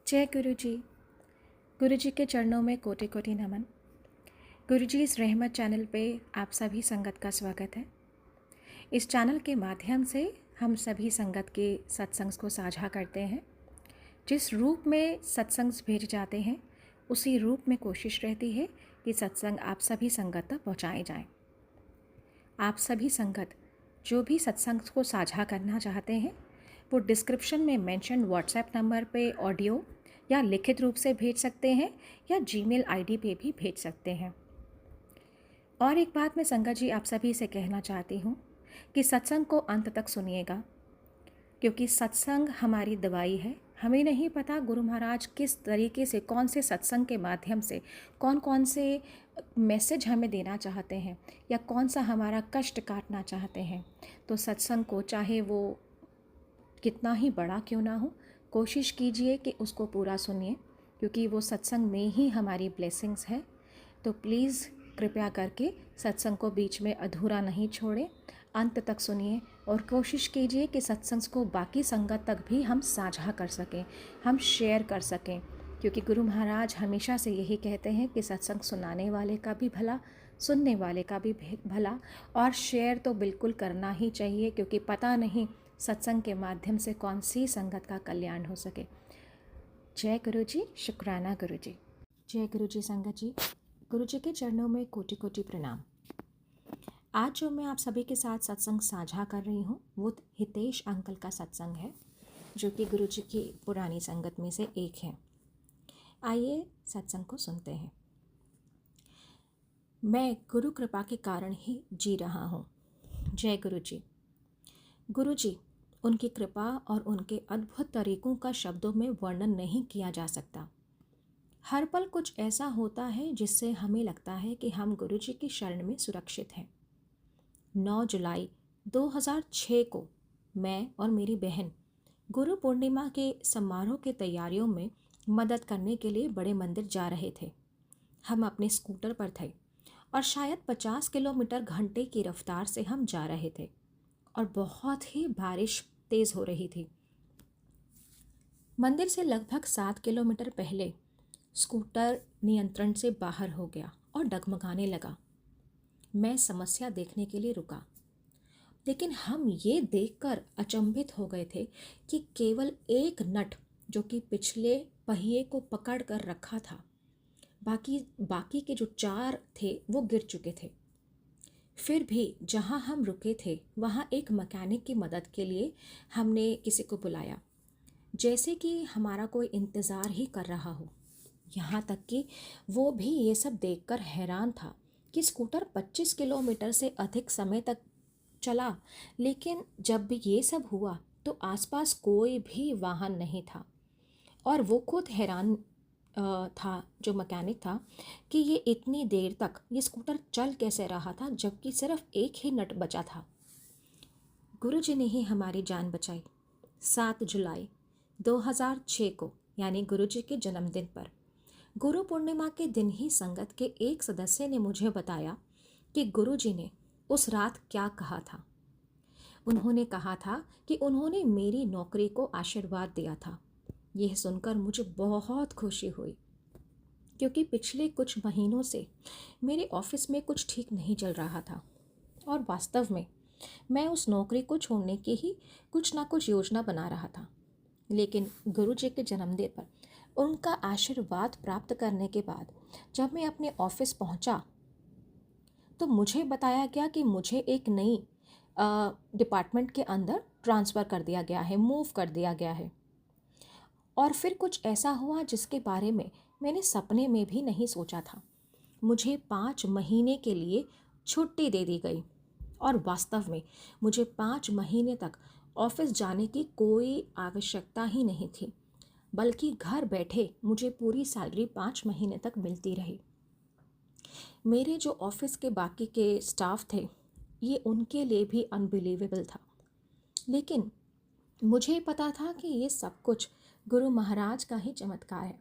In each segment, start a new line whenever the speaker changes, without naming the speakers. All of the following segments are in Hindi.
जय गुरु जी। गुरु जी के चरणों में कोटि कोटि नमन। गुरु जी इस रहमत चैनल पे आप सभी संगत का स्वागत है। इस चैनल के माध्यम से हम सभी संगत के सत्संग को साझा करते हैं। जिस रूप में सत्संग भेज जाते हैं उसी रूप में कोशिश रहती है कि सत्संग आप सभी संगत तक पहुँचाए जाएँ। आप सभी संगत जो भी सत्संग को साझा करना चाहते हैं वो डिस्क्रिप्शन में मेंशन व्हाट्सएप नंबर पे ऑडियो या लिखित रूप से भेज सकते हैं या जीमेल आईडी पे भी भेज सकते हैं। और एक बात मैं संगत जी आप सभी से कहना चाहती हूँ कि सत्संग को अंत तक सुनिएगा, क्योंकि सत्संग हमारी दवाई है। हमें नहीं पता गुरु महाराज किस तरीके से, कौन से सत्संग के माध्यम से कौन कौन से मैसेज हमें देना चाहते हैं या कौन सा हमारा कष्ट काटना चाहते हैं। तो सत्संग को चाहे वो कितना ही बड़ा क्यों ना हो, कोशिश कीजिए कि उसको पूरा सुनिए, क्योंकि वो सत्संग में ही हमारी ब्लेसिंग्स है। तो प्लीज़ कृपया करके सत्संग को बीच में अधूरा नहीं छोड़ें, अंत तक सुनिए और कोशिश कीजिए कि सत्संग को बाकी संगत तक भी हम साझा कर सकें, हम शेयर कर सकें, क्योंकि गुरु महाराज हमेशा से यही कहते हैं कि सत्संग सुनाने वाले का भी भला, सुनने वाले का भी भला, और शेयर तो बिल्कुल करना ही चाहिए, क्योंकि पता नहीं सत्संग के माध्यम से कौन सी संगत का कल्याण हो सके। जय गुरु जी, शुक्राना गुरु जी। जय गुरु जी संगत जी, गुरु जी के चरणों में कोटि कोटि प्रणाम। आज जो मैं आप सभी के साथ सत्संग साझा कर रही हूँ वो हितेश अंकल का सत्संग है, जो कि गुरु जी की पुरानी संगत में से एक है। आइए सत्संग को सुनते हैं। मैं गुरु कृपा के कारण ही जी रहा हूँ। जय गुरु जी। गुरु जी, उनकी कृपा और उनके अद्भुत तरीकों का शब्दों में वर्णन नहीं किया जा सकता। हर पल कुछ ऐसा होता है जिससे हमें लगता है कि हम गुरु जी की शरण में सुरक्षित हैं। 9 जुलाई 2006 को मैं और मेरी बहन गुरु पूर्णिमा के समारोह की तैयारियों में मदद करने के लिए बड़े मंदिर जा रहे थे। हम अपने स्कूटर पर थे और शायद 50 किलोमीटर घंटे की रफ्तार से हम जा रहे थे और बहुत ही बारिश तेज़ हो रही थी। मंदिर से लगभग 7 किलोमीटर पहले स्कूटर नियंत्रण से बाहर हो गया और डगमगाने लगा। मैं समस्या देखने के लिए रुका, लेकिन हम ये देखकर अचंभित हो गए थे कि केवल एक नट, जो कि पिछले पहिए को पकड़ कर रखा था, बाकी के जो 4 थे वो गिर चुके थे। फिर भी जहाँ हम रुके थे वहाँ एक मैकेनिक की मदद के लिए हमने किसी को बुलाया, जैसे कि हमारा कोई इंतज़ार ही कर रहा हो। यहाँ तक कि वो भी ये सब देखकर हैरान था कि स्कूटर 25 किलोमीटर से अधिक समय तक चला, लेकिन जब भी ये सब हुआ तो आसपास कोई भी वाहन नहीं था। और वो खुद हैरान था, जो मैकेनिक था, कि ये इतनी देर तक ये स्कूटर चल कैसे रहा था जबकि सिर्फ एक ही नट बचा था। गुरु जी ने ही हमारी जान बचाई। 7 जुलाई 2006 को, यानी गुरु जी के जन्मदिन पर, गुरु पूर्णिमा के दिन ही संगत के एक सदस्य ने मुझे बताया कि गुरु जी ने उस रात क्या कहा था। उन्होंने कहा था कि उन्होंने मेरी नौकरी को आशीर्वाद दिया था। यह सुनकर मुझे बहुत खुशी हुई, क्योंकि पिछले कुछ महीनों से मेरे ऑफिस में कुछ ठीक नहीं चल रहा था और वास्तव में मैं उस नौकरी को छोड़ने की ही कुछ ना कुछ योजना बना रहा था। लेकिन गुरु जी के जन्मदिन पर उनका आशीर्वाद प्राप्त करने के बाद जब मैं अपने ऑफिस पहुंचा तो मुझे बताया गया कि मुझे एक नई डिपार्टमेंट के अंदर ट्रांसफ़र कर दिया गया है, मूव कर दिया गया है। और फिर कुछ ऐसा हुआ जिसके बारे में मैंने सपने में भी नहीं सोचा था। मुझे 5 महीने के लिए छुट्टी दे दी गई और वास्तव में मुझे 5 महीने तक ऑफिस जाने की कोई आवश्यकता ही नहीं थी, बल्कि घर बैठे मुझे पूरी सैलरी 5 महीने तक मिलती रही। मेरे जो ऑफिस के बाकी के स्टाफ थे, ये उनके लिए भी अनबिलीवेबल था, लेकिन मुझे पता था कि ये सब कुछ गुरु महाराज का ही चमत्कार है।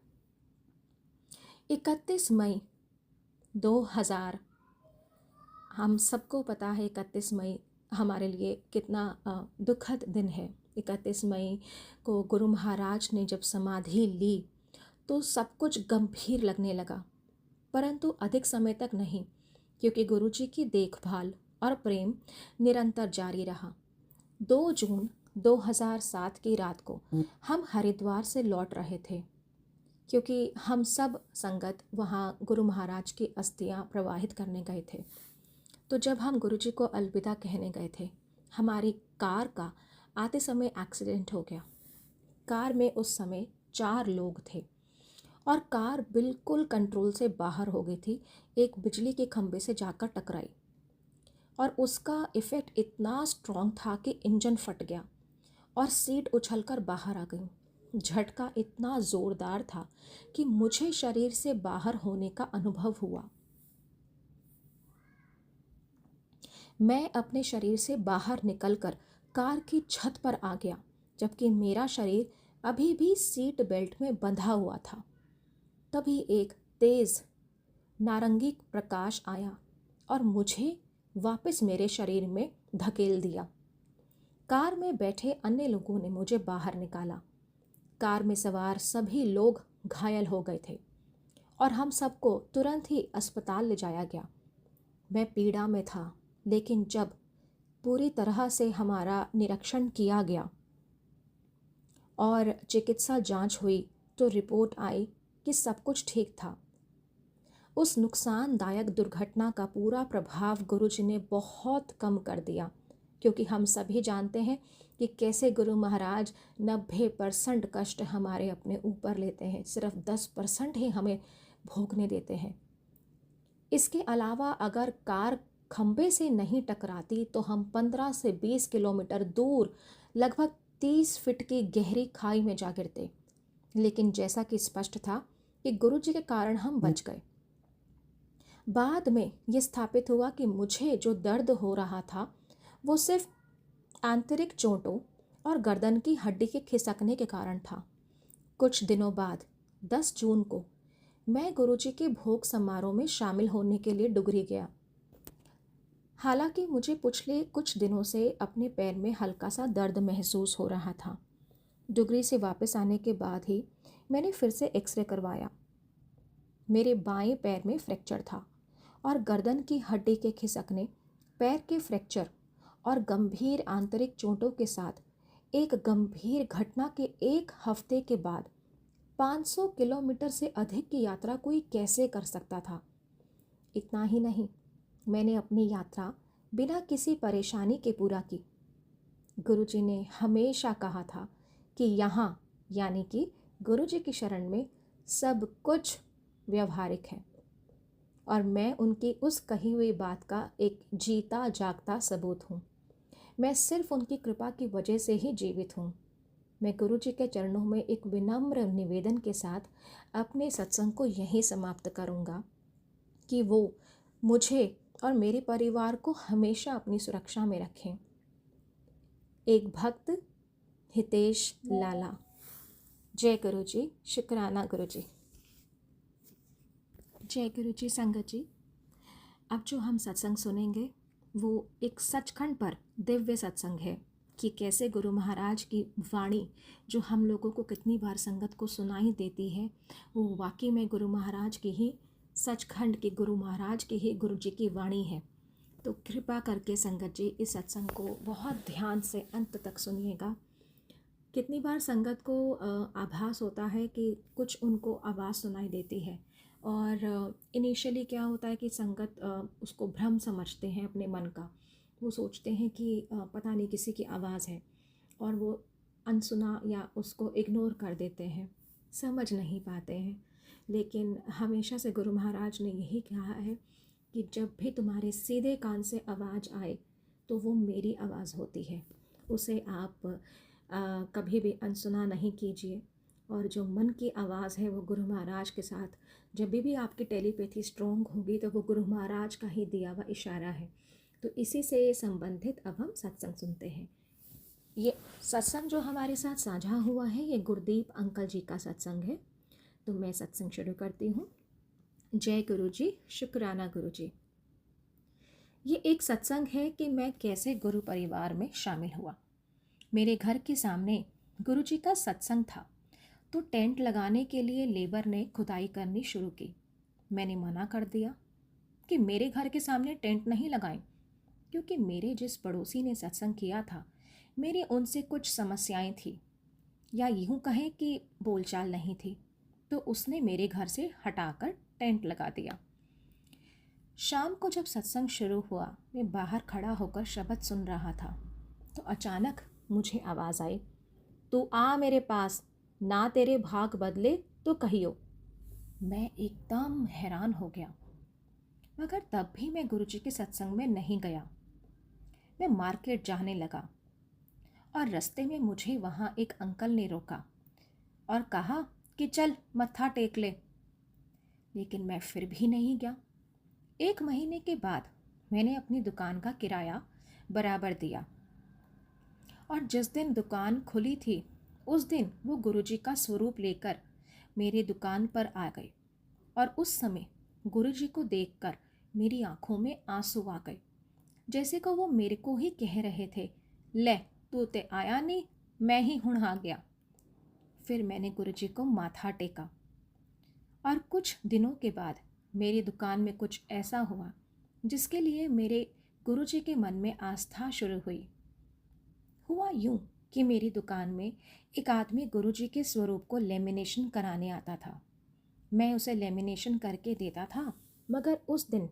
31 मई 2000, हम सबको पता है 31 मई हमारे लिए कितना दुखद दिन है। 31 मई को गुरु महाराज ने जब समाधि ली तो सब कुछ गंभीर लगने लगा, परंतु अधिक समय तक नहीं, क्योंकि गुरुजी की देखभाल और प्रेम निरंतर जारी रहा। 2 जून 2007 की रात को हम हरिद्वार से लौट रहे थे, क्योंकि हम सब संगत वहाँ गुरु महाराज की अस्थियाँ प्रवाहित करने गए थे। तो जब हम गुरुजी को अलविदा कहने गए थे, हमारी कार का आते समय एक्सीडेंट हो गया। कार में उस समय 4 लोग थे और कार बिल्कुल कंट्रोल से बाहर हो गई थी, एक बिजली के खंभे से जाकर टकराई और उसका इफ़ेक्ट इतना स्ट्रॉन्ग था कि इंजन फट गया और सीट उछलकर बाहर आ गई। झटका इतना ज़ोरदार था कि मुझे शरीर से बाहर होने का अनुभव हुआ। मैं अपने शरीर से बाहर निकलकर कार की छत पर आ गया, जबकि मेरा शरीर अभी भी सीट बेल्ट में बंधा हुआ था। तभी एक तेज़ नारंगी प्रकाश आया और मुझे वापस मेरे शरीर में धकेल दिया। कार में बैठे अन्य लोगों ने मुझे बाहर निकाला। कार में सवार सभी लोग घायल हो गए थे और हम सबको तुरंत ही अस्पताल ले जाया गया। मैं पीड़ा में था, लेकिन जब पूरी तरह से हमारा निरीक्षण किया गया और चिकित्सा जांच हुई तो रिपोर्ट आई कि सब कुछ ठीक था। उस नुकसानदायक दुर्घटना का पूरा प्रभाव गुरुजी ने बहुत कम कर दिया, क्योंकि हम सभी जानते हैं कि कैसे गुरु महाराज 90% कष्ट हमारे अपने ऊपर लेते हैं, सिर्फ 10% ही हमें भोगने देते हैं। इसके अलावा अगर कार खंबे से नहीं टकराती तो हम 15 से 20 किलोमीटर दूर लगभग 30 फीट की गहरी खाई में जा गिरते। लेकिन जैसा कि स्पष्ट था कि गुरुजी के कारण हम बच गए। बाद में ये स्थापित हुआ कि मुझे जो दर्द हो रहा था वो सिर्फ आंतरिक चोटों और गर्दन की हड्डी के खिसकने के कारण था। कुछ दिनों बाद 10 जून को मैं गुरुजी के भोग समारोह में शामिल होने के लिए डुगरी गया। हालांकि मुझे पिछले कुछ दिनों से अपने पैर में हल्का सा दर्द महसूस हो रहा था। डुगरी से वापस आने के बाद ही मैंने फिर से एक्सरे करवाया। मेरे बाएं पैर में फ्रैक्चर था और गर्दन की हड्डी के खिसकने, पैर के फ्रैक्चर और गंभीर आंतरिक चोटों के साथ एक गंभीर घटना के 1 हफ्ते के बाद 500 किलोमीटर से अधिक की यात्रा कोई कैसे कर सकता था। इतना ही नहीं, मैंने अपनी यात्रा बिना किसी परेशानी के पूरा की। गुरुजी ने हमेशा कहा था कि यहाँ यानी कि गुरुजी की शरण में सब कुछ व्यवहारिक है और मैं उनकी उस कही हुई बात का एक जीता जागता सबूत हूँ। मैं सिर्फ उनकी कृपा की वजह से ही जीवित हूँ। मैं गुरुजी के चरणों में एक विनम्र निवेदन के साथ अपने सत्संग को यहीं समाप्त करूँगा कि वो मुझे और मेरे परिवार को हमेशा अपनी सुरक्षा में रखें। एक भक्त, हितेश लाला। जय गुरुजी। शुक्राना गुरुजी। जय गुरुजी। संगत जी, अब जो हम सत्संग सुनेंगे वो एक सचखंड पर दिव्य सत्संग है कि कैसे गुरु महाराज की वाणी जो हम लोगों को कितनी बार संगत को सुनाई देती है, वो वाकई में गुरु महाराज की ही, सचखंड के गुरु महाराज की ही गुरु जी की वाणी है। तो कृपा करके संगत जी इस सत्संग को बहुत ध्यान से अंत तक सुनिएगा। कितनी बार संगत को आभास होता है कि कुछ उनको आवाज़ सुनाई देती है और इनिशियली क्या होता है कि संगत उसको भ्रम समझते हैं अपने मन का। वो सोचते हैं कि पता नहीं किसी की आवाज़ है और वो अनसुना या उसको इग्नोर कर देते हैं, समझ नहीं पाते हैं। लेकिन हमेशा से गुरु महाराज ने यही कहा है कि जब भी तुम्हारे सीधे कान से आवाज़ आए तो वो मेरी आवाज़ होती है, उसे आप कभी भी अनसुना नहीं कीजिए। और जो मन की आवाज़ है वो गुरु महाराज के साथ जब भी आपकी टेलीपैथी स्ट्रॉन्ग होगी तो वो गुरु महाराज का ही दिया हुआ इशारा है। तो इसी से संबंधित अब हम सत्संग सुनते हैं। ये सत्संग जो हमारे साथ साझा हुआ है ये गुरदीप अंकल जी का सत्संग है। तो मैं सत्संग शुरू करती हूँ। जय गुरु जी। शुक्राना गुरु जी। ये एक सत्संग है कि मैं कैसे गुरु परिवार में शामिल हुआ। मेरे घर के सामने गुरु जी का सत्संग था तो टेंट लगाने के लिए लेबर ने खुदाई करनी शुरू की। मैंने मना कर दिया कि मेरे घर के सामने टेंट नहीं लगाएं, क्योंकि मेरे जिस पड़ोसी ने सत्संग किया था, मेरी उनसे कुछ समस्याएं थी, या यूं कहें कि बोलचाल नहीं थी, तो उसने मेरे घर से हटाकर टेंट लगा दिया। शाम को जब सत्संग शुरू हुआ, मैं बाहर खड़ा होकर शब्द सुन रहा था, तो अचानक मुझे आवाज़ आई, तू आ मेरे पास, ना तेरे भाग बदले तो कहियो। मैं एकदम हैरान हो गया, मगर तब भी मैं गुरुजी के सत्संग में नहीं गया। मैं मार्केट जाने लगा और रास्ते में मुझे वहाँ एक अंकल ने रोका और कहा कि चल मत्था टेक ले, लेकिन मैं फिर भी नहीं गया। 1 महीने के बाद मैंने अपनी दुकान का किराया बराबर दिया और जिस दिन दुकान खुली थी उस दिन वो गुरुजी का स्वरूप लेकर मेरी दुकान पर आ गए और उस समय गुरुजी को देखकर मेरी आंखों में आंसू आ गए, जैसे कि वो मेरे को ही कह रहे थे, ले तू ते आया नहीं, मैं ही हुण आ गया। फिर मैंने गुरुजी को माथा टेका और कुछ दिनों के बाद मेरी दुकान में कुछ ऐसा हुआ जिसके लिए मेरे गुरुजी के मन में आस्था शुरू हुई। हुआ यूं कि मेरी दुकान में एक आदमी गुरुजी के स्वरूप को लेमिनेशन कराने आता था। मैं उसे लेमिनेशन करके देता था, मगर उस दिन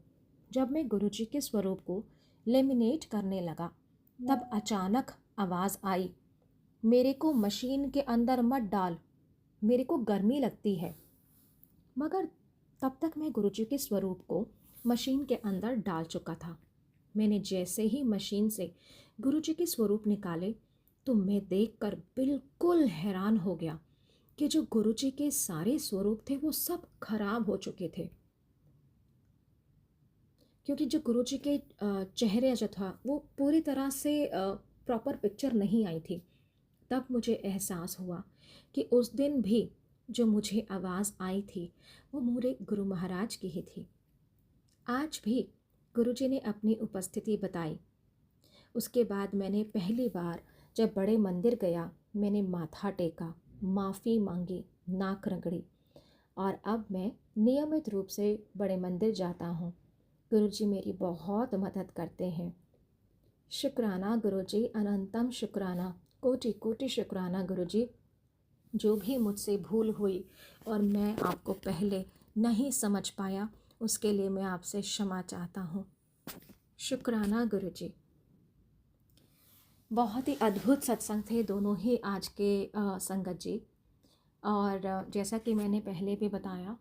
जब मैं गुरुजी के स्वरूप को लेमिनेट करने लगा, तब अचानक आवाज़ आई, मेरे को मशीन के अंदर मत डाल, मेरे को गर्मी लगती है। मगर तब तक मैं गुरुजी के स्वरूप को मशीन के अंदर डाल चुका था। मैंने जैसे ही मशीन से गुरुजी के स्वरूप निकाले, तो मैं देखकर बिल्कुल हैरान हो गया कि जो गुरुजी के सारे स्वरूप थे वो सब खराब हो चुके थे, क्योंकि जो गुरुजी के चेहरे जो था वो पूरी तरह से प्रॉपर पिक्चर नहीं आई थी। तब मुझे एहसास हुआ कि उस दिन भी जो मुझे आवाज़ आई थी वो मेरे गुरु महाराज की ही थी। आज भी गुरुजी ने अपनी उपस्थिति बताई। उसके बाद मैंने पहली बार जब बड़े मंदिर गया, मैंने माथा टेका, माफ़ी मांगी, नाक रगड़ी और अब मैं नियमित रूप से बड़े मंदिर जाता हूँ। गुरुजी मेरी बहुत मदद करते हैं। शुक्राना गुरुजी, अनंतम शुक्राना, कोटि कोटि शुक्राना गुरुजी। जो भी मुझसे भूल हुई और मैं आपको पहले नहीं समझ पाया, उसके लिए मैं आपसे क्षमा चाहता हूँ। शुक्राना गुरुजी। बहुत ही अद्भुत सत्संग थे दोनों ही आज के संगत जी। और जैसा कि मैंने पहले भी बताया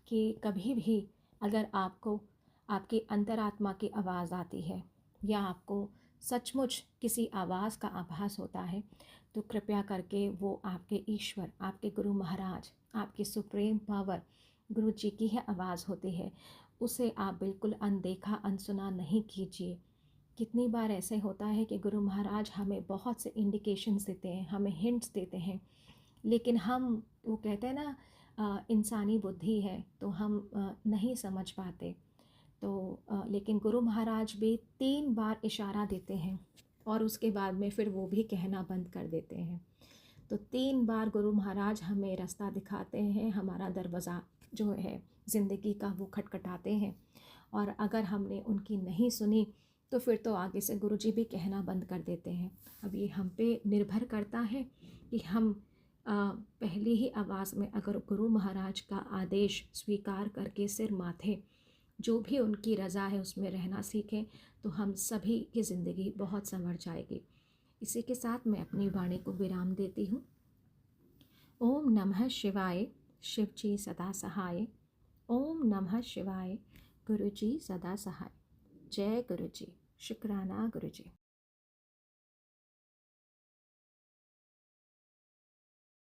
कि कभी भी अगर आपको आपकी अंतरात्मा की आवाज़ आती है या आपको सचमुच किसी आवाज़ का आभास होता है, तो कृपया करके वो आपके ईश्वर, आपके गुरु महाराज, आपकी सुप्रीम पावर गुरु जी की ही आवाज़ होती है। उसे आप बिल्कुल अनदेखा अनसुना नहीं कीजिए। कितनी बार ऐसे होता है कि गुरु महाराज हमें बहुत से इंडिकेशंस देते हैं, हमें हिंट्स देते हैं, लेकिन हम, वो कहते हैं ना, इंसानी बुद्धि है तो हम नहीं समझ पाते। तो लेकिन गुरु महाराज भी 3 बार इशारा देते हैं और उसके बाद में फिर वो भी कहना बंद कर देते हैं। तो 3 बार गुरु महाराज हमें रास्ता दिखाते हैं, हमारा दरवाज़ा जो है ज़िंदगी का वो खटखटाते हैं, और अगर हमने उनकी नहीं सुनी तो फिर तो आगे से गुरुजी भी कहना बंद कर देते हैं। अब ये हम पे निर्भर करता है कि हम पहली ही आवाज़ में अगर गुरु महाराज का आदेश स्वीकार करके सिर माथे जो भी उनकी रज़ा है उसमें रहना सीखें, तो हम सभी की ज़िंदगी बहुत संवर जाएगी। इसी के साथ मैं अपनी वाणी को विराम देती हूँ। ओम नमः शिवाय, शिव जी सदा सहाय। ओम नमः शिवाय, गुरु जी सदा सहाय। जय गुरु जी। शुक्राना गुरु जी।